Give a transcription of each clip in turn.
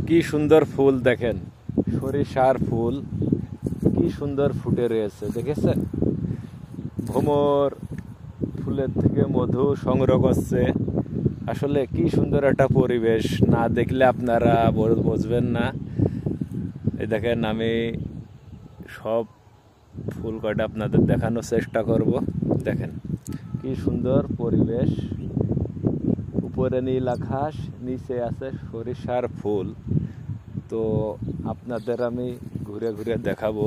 কি সুন্দর ফুল দেখেন, সরিষার ফুল কি সুন্দর ফুটে রয়েছে দেখেছেন। ভ্রমর ফুলের থেকে মধু সংগ্রহ করছে। আসলে কি সুন্দর একটা পরিবেশ, না দেখলে আপনারা বুঝবেন না। এই দেখেন, আমি সব ফুল কয়টা আপনাদের দেখানোর চেষ্টা করব। দেখেন কি সুন্দর পরিবেশ, উপরে নীল আকাশ, নিচে আছে সরিষার ফুল। তো আপনাদের আমি ঘুরে ঘুরে দেখাবো।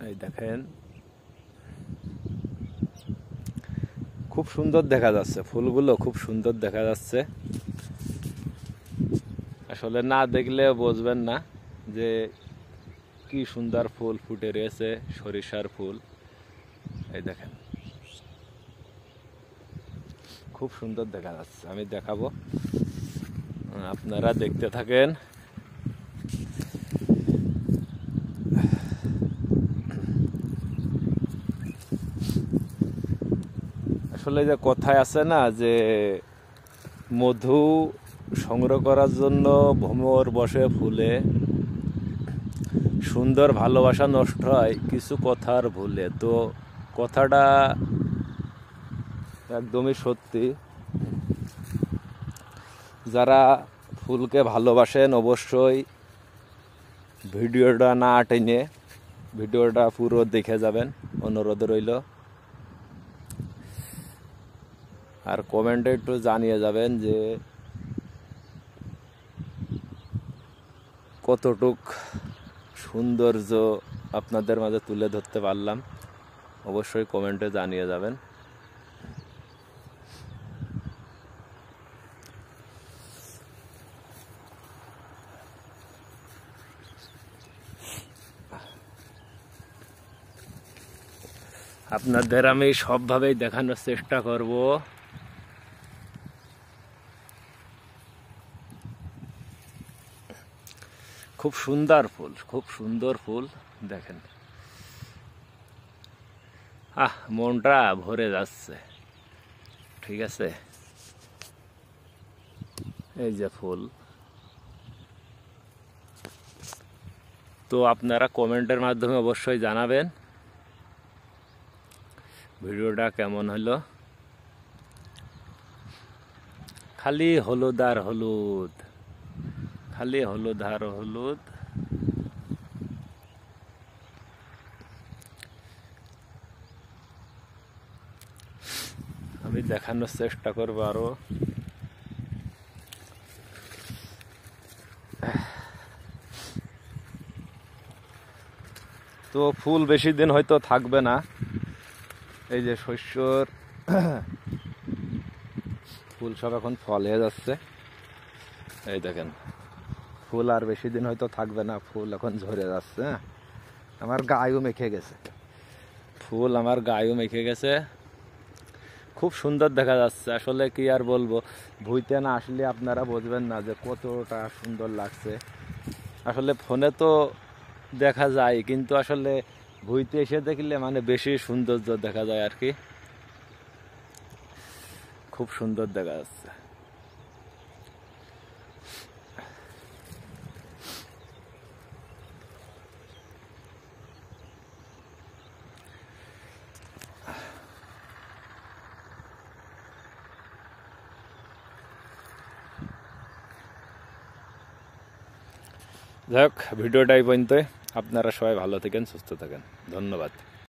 এই দেখেন খুব সুন্দর দেখা যাচ্ছে, ফুলগুলো খুব সুন্দর দেখা যাচ্ছে। আসলে না দেখলে বুঝবেন না যে কি সুন্দর ফুল ফুটে রয়েছে, সরিষার ফুল। এই দেখেন খুব সুন্দর দেখা যাচ্ছে, আমি দেখাবো, আপনারা দেখতে থাকেন। আসলে যে কথায় আছে না যে মধু সংগ্রহ করার জন্য ভ্রমর বসে ফুলে, সুন্দর ভালোবাসা নষ্ট হয় কিছু কথার ভুলে। তো কথাটা একদমই সত্যি। যারা ফুলকে ভালোবাসেন অবশ্যই ভিডিওটা না টেনে ভিডিওটা পুরো দেখে যাবেন, অনুরোধ রইল। আর কমেন্টে একটু জানিয়ে যাবেন যে কতটুক সৌন্দর্য আপনাদের মাঝে তুলে ধরতে পারলাম, অবশ্যই কমেন্টে জানিয়ে যাবেন। আপনাদের আমি সবভাবেই দেখানোর চেষ্টা করব। খুব সুন্দর ফুল, খুব সুন্দর ফুল দেখেন। মনটা ভরে যাচ্ছে। ঠিক আছে, এই যে ফুল। তো আপনারা কমেন্টের মাধ্যমে অবশ্যই জানাবেন ভিডিওটা কেমন হলো। খালি হলুদ আর হলুদ, খালি হলুদ আর হলুদ। আমি দেখানোর চেষ্টা করব আরো। তো ফুল বেশি দিন হয়তো থাকবে না। এই যে শস্যর ফুল সব এখন ফল হয়ে যাচ্ছে। এই দেখেন ফুল আর বেশি দিন হয়তো থাকবে না, ফুল এখন ঝরে যাচ্ছে। আমার গায়েও মেখে গেছে ফুল, আমার গায়েও মেখে গেছে। খুব সুন্দর দেখা যাচ্ছে। আসলে কি আর বলবো, ভুইতে না আসলে আপনারা বুঝবেন না যে কতটা সুন্দর লাগছে। আসলে ফোনে তো দেখা যায়, কিন্তু আসলে ভুইতে এসে দেখলে মানে বেশি সৌন্দর্য দেখা যায় আর কি। খুব সুন্দর দেখা যাচ্ছে। যাই হোক, ভিডিওটা এই পর্যন্তই। আপনারা সবাই ভালো থাকেন, সুস্থ থাকেন। ধন্যবাদ।